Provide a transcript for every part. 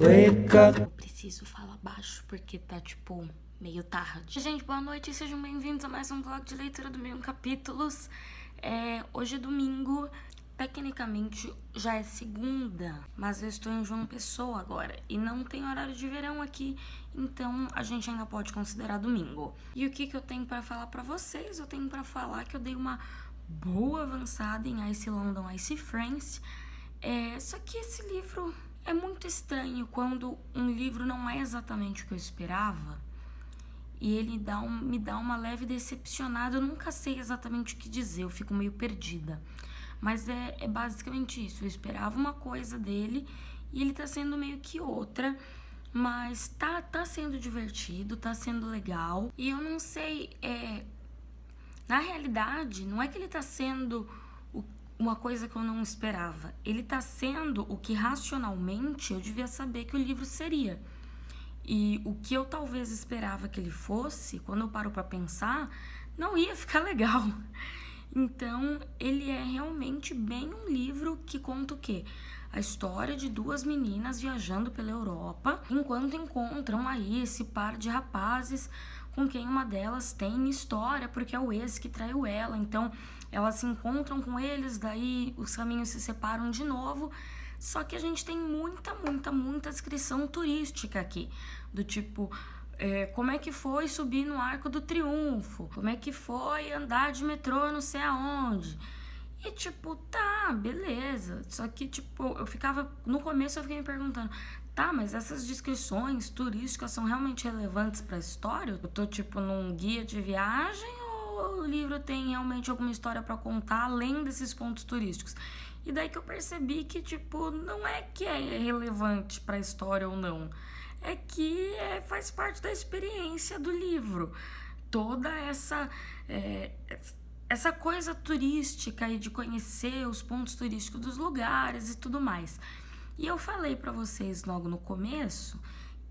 Eu preciso falar baixo porque tá, tipo, meio tarde. Gente, boa noite e sejam bem-vindos a mais um vlog de leitura do Mil Capítulos. Hoje é domingo, tecnicamente já é segunda, mas eu estou em João Pessoa agora e não tem horário de verão aqui, então a gente ainda pode considerar domingo. E o que eu tenho pra falar pra vocês? Eu tenho pra falar que eu dei uma boa avançada em Ice London, Ice France. Só que esse livro é muito estranho quando um livro não é exatamente o que eu esperava e ele me dá uma leve decepcionada. Eu nunca sei exatamente o que dizer, eu fico meio perdida. Mas é basicamente isso, eu esperava uma coisa dele e ele tá sendo meio que outra. Mas tá sendo divertido, tá sendo legal. E eu não sei, na realidade, não é que ele tá sendo uma coisa que eu não esperava. Ele tá sendo o que racionalmente eu devia saber que o livro seria. E o que eu talvez esperava que ele fosse, quando eu paro pra pensar, não ia ficar legal. Então, ele é realmente bem um livro que conta o quê? A história de duas meninas viajando pela Europa, enquanto encontram aí esse par de rapazes com quem uma delas tem história, porque é o ex que traiu ela. Então, elas se encontram com eles, daí os caminhos se separam de novo. Só que a gente tem muita descrição turística aqui. Do tipo, como é que foi subir no Arco do Triunfo? Como é que foi andar de metrô não sei aonde? E tipo, tá, beleza. Só que tipo, no começo eu fiquei me perguntando, tá, mas essas descrições turísticas são realmente relevantes pra história? Eu tô tipo num guia de viagem ou o livro tem realmente alguma história pra contar além desses pontos turísticos? E daí que eu percebi que, tipo, não é que é relevante pra história ou não. É que faz parte da experiência do livro. Toda essa coisa turística e de conhecer os pontos turísticos dos lugares e tudo mais. E eu falei pra vocês logo no começo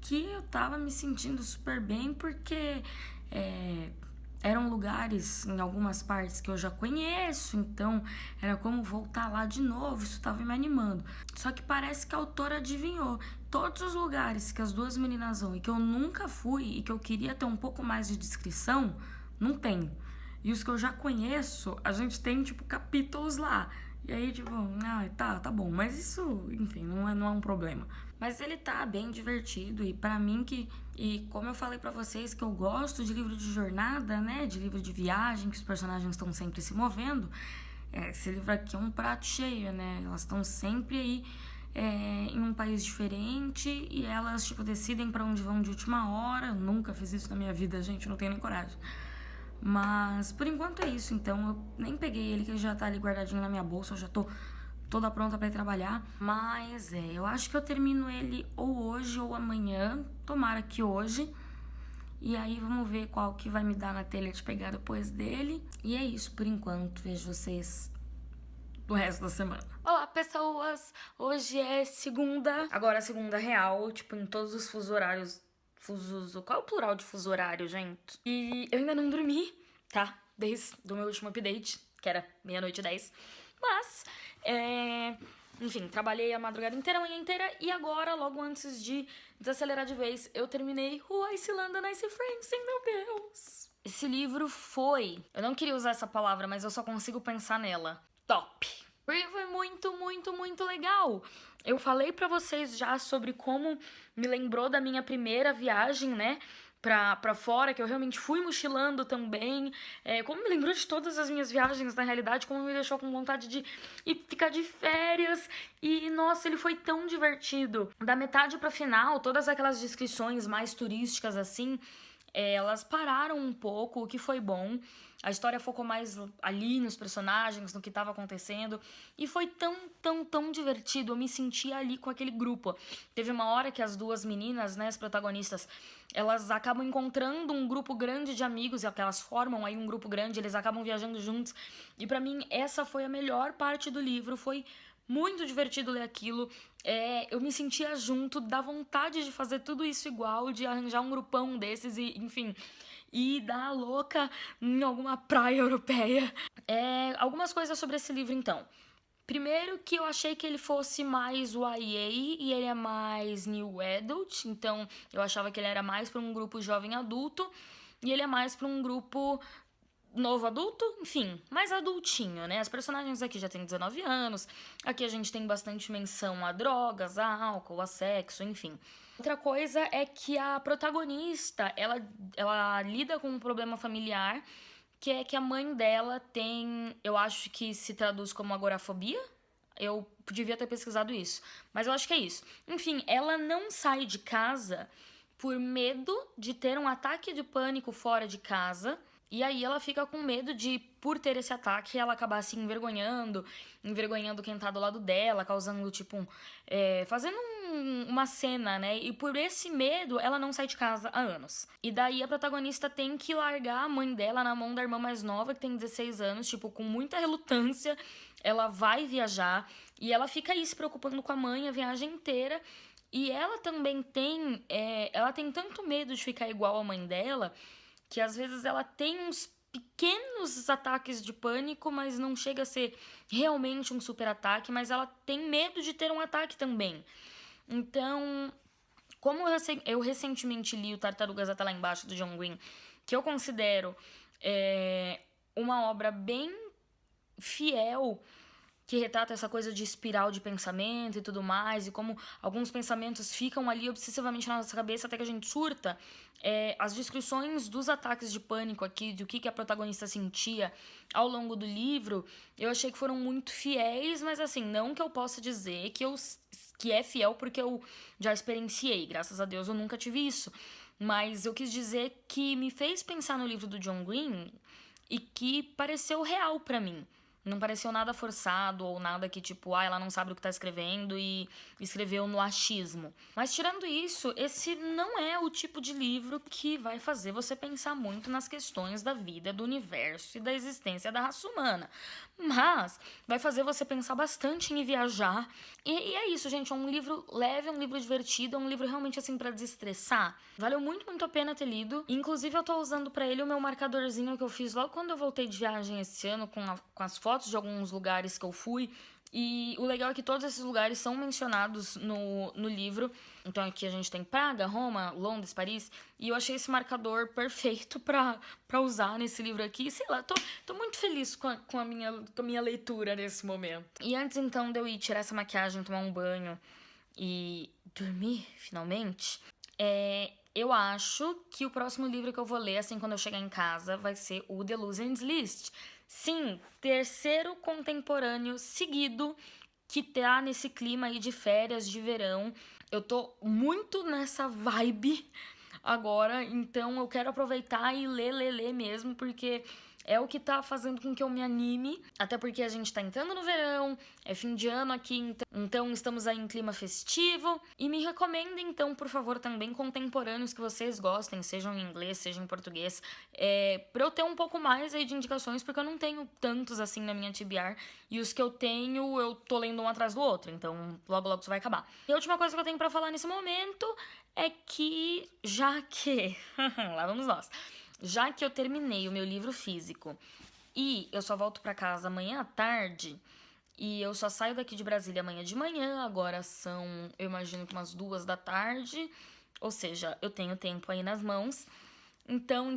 que eu tava me sentindo super bem porque eram lugares em algumas partes que eu já conheço, então era como voltar lá de novo, isso tava me animando. Só que parece que a autora adivinhou. Todos os lugares que as duas meninas vão e que eu nunca fui e que eu queria ter um pouco mais de descrição, não tem. E os que eu já conheço, a gente tem, tipo, capítulos lá. E aí, tipo, tá bom. Mas isso, enfim, não é um problema. Mas ele tá bem divertido e pra mim e como eu falei pra vocês que eu gosto de livro de jornada, né? De livro de viagem, que os personagens estão sempre se movendo. Esse livro aqui é um prato cheio, né? Elas estão sempre aí em um país diferente e elas, tipo, decidem pra onde vão de última hora. Eu nunca fiz isso na minha vida, gente, eu não tenho nem coragem. Mas por enquanto é isso, então eu nem peguei ele, que ele já tá ali guardadinho na minha bolsa, eu já tô toda pronta pra ir trabalhar. Mas eu acho que eu termino ele ou hoje ou amanhã, tomara que hoje. E aí vamos ver qual que vai me dar na telha de pegar depois dele. E é isso por enquanto, vejo vocês do resto da semana. Olá, pessoas! Hoje é segunda, agora segunda real, tipo, em todos os fusos horários. Qual é o plural de fuso horário, gente? E eu ainda não dormi, tá? Desde o meu último update, que era 00:10. Mas, enfim, trabalhei a madrugada inteira, a manhã inteira. E agora, logo antes de desacelerar de vez, eu terminei o Ice London, Ice France, meu Deus! Esse livro foi... Eu não queria usar essa palavra, mas eu só consigo pensar nela. Top! Porque foi muito legal. Eu falei pra vocês já sobre como me lembrou da minha primeira viagem, né? Pra fora, que eu realmente fui mochilando também. Como me lembrou de todas as minhas viagens, na realidade. Como me deixou com vontade de ir ficar de férias. E, nossa, ele foi tão divertido. Da metade pra final, todas aquelas descrições mais turísticas, assim... elas pararam um pouco, o que foi bom. A história focou mais ali nos personagens, no que estava acontecendo. E foi tão divertido. Eu me sentia ali com aquele grupo. Teve uma hora que as duas meninas, né, as protagonistas, elas acabam encontrando um grupo grande de amigos, e que elas formam aí um grupo grande, eles acabam viajando juntos. E pra mim, essa foi a melhor parte do livro. Foi muito divertido ler aquilo. Eu me sentia junto, dá vontade de fazer tudo isso igual, de arranjar um grupão desses e, enfim, e dar a louca em alguma praia europeia. Algumas coisas sobre esse livro, então. Primeiro que eu achei que ele fosse mais YA e ele é mais New Adult, então eu achava que ele era mais para um grupo jovem adulto e ele é mais para um grupo novo adulto, enfim, mais adultinho, né? As personagens aqui já têm 19 anos, aqui a gente tem bastante menção a drogas, a álcool, a sexo, enfim. Outra coisa é que a protagonista, ela lida com um problema familiar, que é que a mãe dela tem, eu acho que se traduz como agorafobia. Eu devia ter pesquisado isso, mas eu acho que é isso. Enfim, ela não sai de casa por medo de ter um ataque de pânico fora de casa. E aí ela fica com medo de, por ter esse ataque, ela acabar se envergonhando quem tá do lado dela, causando, tipo, fazendo uma cena, né? E por esse medo, ela não sai de casa há anos. E daí a protagonista tem que largar a mãe dela na mão da irmã mais nova, que tem 16 anos, tipo, com muita relutância. Ela vai viajar e ela fica aí se preocupando com a mãe a viagem inteira. E ela também tem, ela tem tanto medo de ficar igual à mãe dela, que às vezes ela tem uns pequenos ataques de pânico, mas não chega a ser realmente um super ataque, mas ela tem medo de ter um ataque também. Então, como eu recentemente li o Tartarugas Até Lá Embaixo, do John Green, que eu considero uma obra bem fiel, que retrata essa coisa de espiral de pensamento e tudo mais, e como alguns pensamentos ficam ali obsessivamente na nossa cabeça até que a gente surta. As descrições dos ataques de pânico aqui, de o que a protagonista sentia ao longo do livro, eu achei que foram muito fiéis, mas assim, não que eu possa dizer que é fiel porque eu já experienciei, graças a Deus eu nunca tive isso. Mas eu quis dizer que me fez pensar no livro do John Green e que pareceu real pra mim. Não pareceu nada forçado ou nada que, tipo, ela não sabe o que tá escrevendo e escreveu no achismo. Mas tirando isso, esse não é o tipo de livro que vai fazer você pensar muito nas questões da vida, do universo e da existência da raça humana. Mas vai fazer você pensar bastante em viajar. E é isso, gente. É um livro leve, é um livro divertido, é um livro realmente, assim, pra desestressar. Valeu muito, muito a pena ter lido. Inclusive, eu tô usando pra ele o meu marcadorzinho que eu fiz logo quando eu voltei de viagem esse ano, com as fotos de alguns lugares que eu fui. E o legal é que todos esses lugares são mencionados no livro. Então aqui a gente tem Praga, Roma, Londres, Paris. E eu achei esse marcador perfeito pra usar nesse livro aqui. Sei lá, tô muito feliz com a minha leitura nesse momento. E antes então de eu ir tirar essa maquiagem, tomar um banho e dormir finalmente, eu acho que o próximo livro que eu vou ler, assim, quando eu chegar em casa, vai ser o The Losers List. Sim, terceiro contemporâneo seguido que tá nesse clima aí de férias, de verão. Eu tô muito nessa vibe agora, então eu quero aproveitar e ler mesmo, porque é o que tá fazendo com que eu me anime, até porque a gente tá entrando no verão, é fim de ano aqui, então estamos aí em clima festivo. E me recomendem, então, por favor, também contemporâneos que vocês gostem, sejam em inglês, sejam em português, pra eu ter um pouco mais aí de indicações, porque eu não tenho tantos assim na minha TBR, e os que eu tenho, eu tô lendo um atrás do outro, então logo logo isso vai acabar. E a última coisa que eu tenho pra falar nesse momento é que, já que... lá vamos nós. Já que eu terminei o meu livro físico e eu só volto pra casa amanhã à tarde, e eu só saio daqui de Brasília amanhã de manhã, agora são, eu imagino que umas 2 da tarde, ou seja, eu tenho tempo aí nas mãos. Então,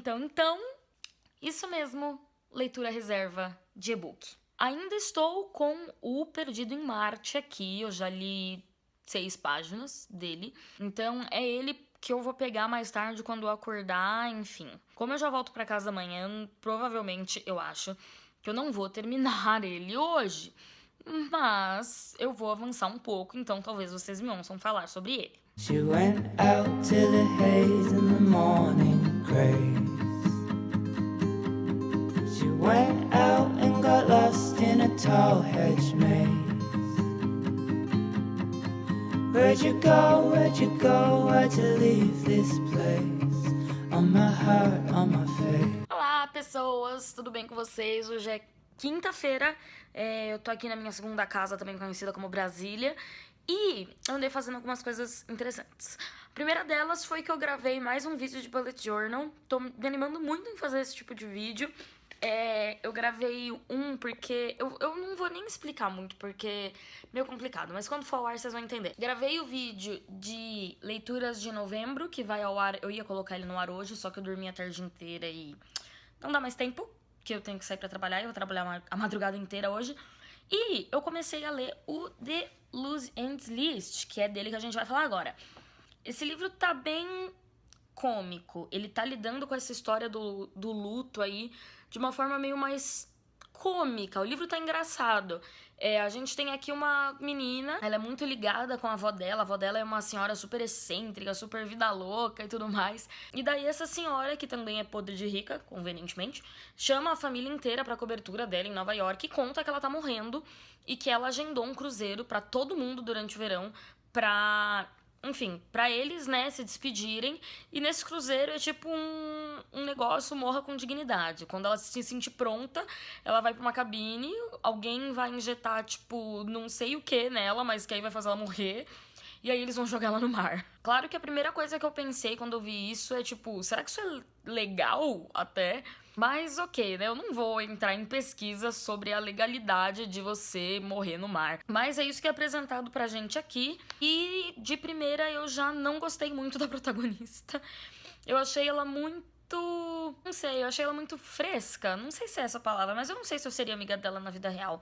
isso mesmo, leitura reserva de e-book. Ainda estou com o Perdido em Marte aqui, eu já li 6 páginas dele, então é ele que eu vou pegar mais tarde quando eu acordar, enfim. Como eu já volto pra casa amanhã, provavelmente eu acho que eu não vou terminar ele hoje, mas eu vou avançar um pouco, então talvez vocês me ouçam falar sobre ele. She went out to the haze in the morning grace. She went out and got lost in a tall hedge maze. Where'd you go, why'd you leave this place? On my heart, on my face. Olá, pessoas, tudo bem com vocês? Hoje é quinta-feira, eu tô aqui na minha segunda casa, também conhecida como Brasília, e andei fazendo algumas coisas interessantes. A primeira delas foi que eu gravei mais um vídeo de bullet journal. Tô me animando muito em fazer esse tipo de vídeo, Eu gravei porque... Eu não vou nem explicar muito, porque é meio complicado. Mas quando for ao ar, vocês vão entender. Gravei o vídeo de leituras de novembro, que vai ao ar... Eu ia colocar ele no ar hoje, só que eu dormi a tarde inteira e... não dá mais tempo, que eu tenho que sair pra trabalhar. Eu vou trabalhar a madrugada inteira hoje. E eu comecei a ler o The Lose Ends List, que é dele que a gente vai falar agora. Esse livro tá bem cômico. Ele tá lidando com essa história do luto aí de uma forma meio mais cômica. O livro tá engraçado. A gente tem aqui uma menina, ela é muito ligada com a avó dela. A avó dela é uma senhora super excêntrica, super vida louca e tudo mais. E daí essa senhora, que também é podre de rica, convenientemente, chama a família inteira pra cobertura dela em Nova York e conta que ela tá morrendo e que ela agendou um cruzeiro pra todo mundo durante o verão pra... enfim, pra eles, né, se despedirem. E nesse cruzeiro é tipo um negócio morra com dignidade. Quando ela se sentir pronta, ela vai pra uma cabine, alguém vai injetar, tipo, não sei o que nela, mas que aí vai fazer ela morrer. E aí eles vão jogar ela no mar. Claro que a primeira coisa que eu pensei quando eu vi isso é tipo, será que isso é legal até? Mas ok, né? Eu não vou entrar em pesquisa sobre a legalidade de você morrer no mar. Mas é isso que é apresentado pra gente aqui. E de primeira eu já não gostei muito da protagonista. Eu achei ela muito... não sei, eu achei ela muito fresca. Não sei se é essa a palavra, mas eu não sei se eu seria amiga dela na vida real.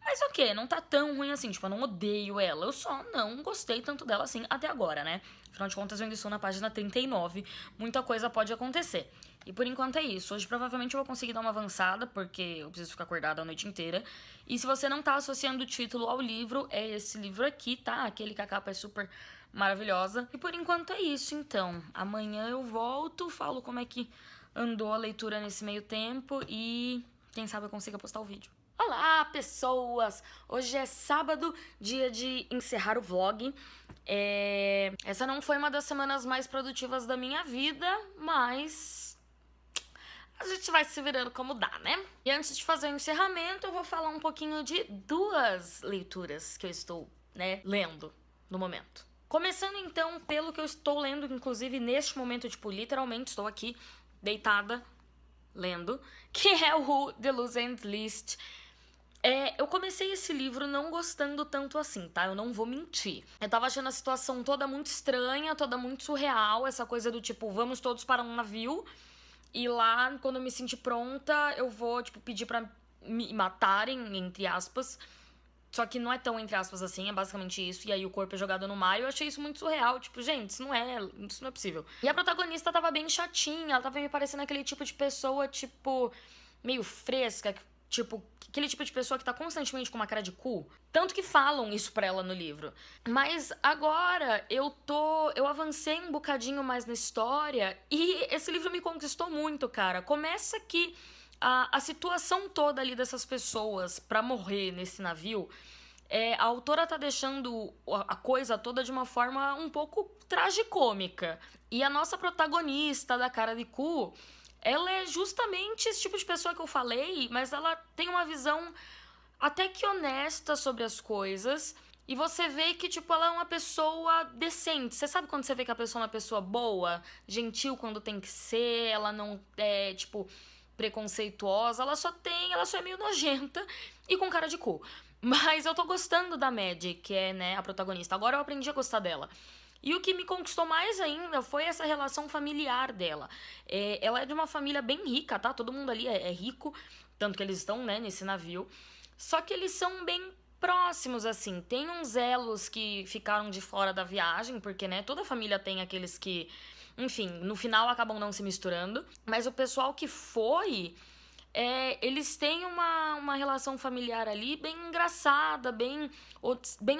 Mas ok, não tá tão ruim assim, tipo, eu não odeio ela, eu só não gostei tanto dela assim até agora, né? Afinal de contas, eu ainda estou na página 39, muita coisa pode acontecer. E por enquanto é isso, hoje provavelmente eu vou conseguir dar uma avançada, porque eu preciso ficar acordada a noite inteira. E se você não tá associando o título ao livro, é esse livro aqui, tá? Aquele que a capa é super maravilhosa. E por enquanto é isso, então. Amanhã eu volto, falo como é que andou a leitura nesse meio tempo e quem sabe eu consiga postar o vídeo. Olá, pessoas! Hoje é sábado, dia de encerrar o vlog. Essa não foi uma das semanas mais produtivas da minha vida, mas a gente vai se virando como dá, né? E antes de fazer o encerramento, eu vou falar um pouquinho de duas leituras que eu estou, né, lendo no momento. Começando então pelo que eu estou lendo, inclusive neste momento, tipo, literalmente estou aqui deitada lendo, que é o The Lose Ends List. Eu comecei esse livro não gostando tanto assim, tá? Eu não vou mentir. Eu tava achando a situação toda muito estranha, toda muito surreal, essa coisa do tipo, vamos todos para um navio e lá, quando eu me sentir pronta, eu vou, tipo, pedir pra me matarem, entre aspas. Só que não é tão entre aspas assim, é basicamente isso. E aí o corpo é jogado no mar e eu achei isso muito surreal. Tipo, gente, isso não é possível. E a protagonista tava bem chatinha, ela tava me parecendo aquele tipo de pessoa, tipo, meio fresca, tipo, aquele tipo de pessoa que tá constantemente com uma cara de cu. Tanto que falam isso pra ela no livro. Mas agora eu avancei um bocadinho mais na história e esse livro me conquistou muito, cara. Começa que a situação toda ali dessas pessoas pra morrer nesse navio, a autora tá deixando a coisa toda de uma forma um pouco tragicômica. E a nossa protagonista da cara de cu, ela é justamente esse tipo de pessoa que eu falei, mas ela tem uma visão até que honesta sobre as coisas. E você vê que, tipo, ela é uma pessoa decente. Você sabe quando você vê que a pessoa é uma pessoa boa, gentil quando tem que ser, ela não é, tipo, preconceituosa, ela só é meio nojenta e com cara de cu. Mas eu tô gostando da Maddie, que é, né, a protagonista. Agora eu aprendi a gostar dela. E o que me conquistou mais ainda foi essa relação familiar dela. Ela é de uma família bem rica, tá? Todo mundo ali é rico, tanto que eles estão, né, nesse navio. Só que eles são bem próximos, assim. Tem uns elos que ficaram de fora da viagem, porque, né, toda família tem aqueles que, enfim, no final acabam não se misturando. Mas o pessoal que foi... eles têm uma relação familiar ali bem engraçada, bem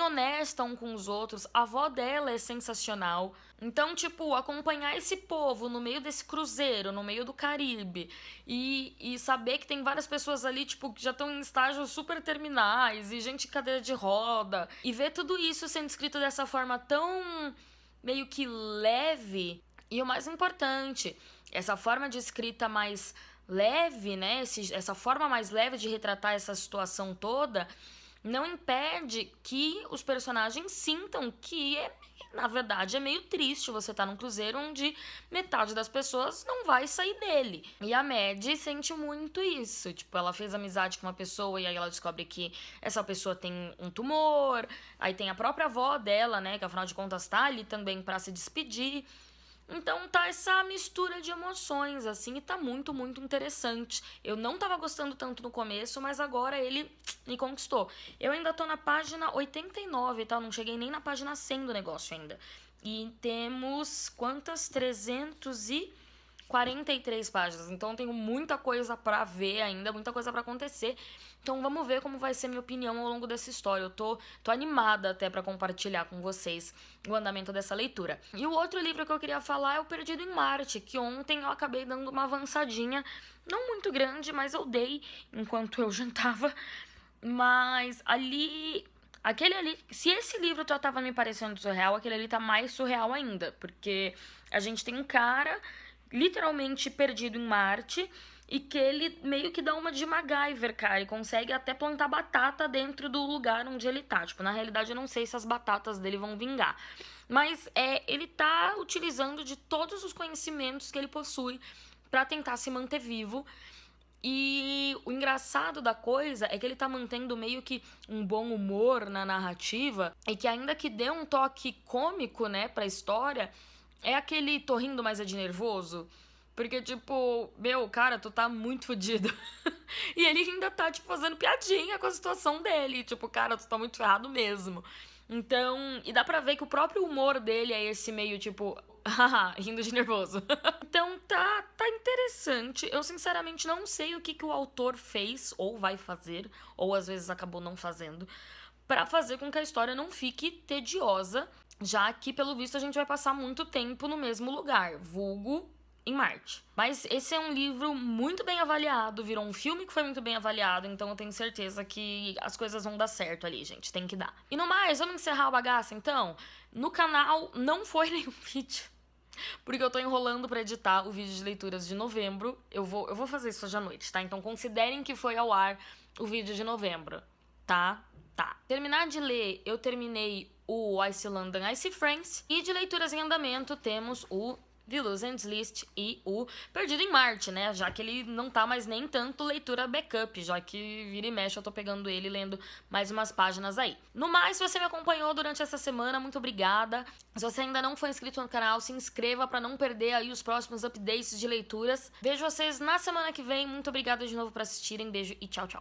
honesta um com os outros. A avó dela é sensacional. Então, tipo, acompanhar esse povo no meio desse cruzeiro, no meio do Caribe, e saber que tem várias pessoas ali, tipo, que já estão em estágios super terminais, e gente em cadeira de roda, e ver tudo isso sendo escrito dessa forma tão meio que leve. E o mais importante, essa forma de escrita mais leve, né? Essa forma mais leve de retratar essa situação toda não impede que os personagens sintam que na verdade, é meio triste você estar num cruzeiro onde metade das pessoas não vai sair dele. E a Maddie sente muito isso. Tipo, ela fez amizade com uma pessoa e aí ela descobre que essa pessoa tem um tumor. Aí tem a própria avó dela, né, que afinal de contas tá ali também pra se despedir. Então tá essa mistura de emoções, assim, e tá muito, muito interessante. Eu não tava gostando tanto no começo, mas agora ele me conquistou. Eu ainda tô na página 89, tá? Eu não cheguei nem na página 100 do negócio ainda. E temos quantas? 343 páginas. Então tenho muita coisa pra ver ainda, muita coisa pra acontecer. Então vamos ver como vai ser minha opinião ao longo dessa história. Eu tô animada até pra compartilhar com vocês o andamento dessa leitura. E o outro livro que eu queria falar é O Perdido em Marte, que ontem eu acabei dando uma avançadinha, não muito grande, mas eu dei enquanto eu jantava. Mas aquele ali, se esse livro já tava me parecendo surreal, aquele ali tá mais surreal ainda, porque a gente tem um cara literalmente perdido em Marte e que ele meio que dá uma de MacGyver, cara, e consegue até plantar batata dentro do lugar onde ele tá. Tipo, na realidade eu não sei se as batatas dele vão vingar, mas ele tá utilizando de todos os conhecimentos que ele possui pra tentar se manter vivo. E o engraçado da coisa é que ele tá mantendo meio que um bom humor na narrativa e que ainda que dê um toque cômico, né, pra história, é aquele tô rindo, mas é de nervoso. Porque, tipo, meu, cara, tu tá muito fodido. E ele ainda tá, tipo, fazendo piadinha com a situação dele. Tipo, cara, tu tá muito ferrado mesmo. Então, e dá pra ver que o próprio humor dele é esse meio, tipo, haha, rindo de nervoso. Então, tá interessante. Eu, sinceramente, não sei o que o autor fez, ou vai fazer, ou às vezes acabou não fazendo, pra fazer com que a história não fique tediosa, já que, pelo visto, a gente vai passar muito tempo no mesmo lugar, vulgo em Marte. Mas esse é um livro muito bem avaliado, virou um filme que foi muito bem avaliado, então eu tenho certeza que as coisas vão dar certo ali, gente, tem que dar. E no mais, vamos encerrar a bagaça, então? No canal não foi nenhum vídeo, porque eu tô enrolando pra editar o vídeo de leituras de novembro. Eu vou fazer isso hoje à noite, tá? Então considerem que foi ao ar o vídeo de novembro, tá? Tá. Terminar de ler, eu terminei o Ice London, Ice France. E de leituras em andamento, temos o The Losers List e o Perdido em Marte, né? Já que ele não tá mais nem tanto leitura backup, já que vira e mexe eu tô pegando ele e lendo mais umas páginas aí. No mais, se você me acompanhou durante essa semana, muito obrigada. Se você ainda não for inscrito no canal, se inscreva pra não perder aí os próximos updates de leituras. Vejo vocês na semana que vem. Muito obrigada de novo por assistirem. Beijo e tchau, tchau.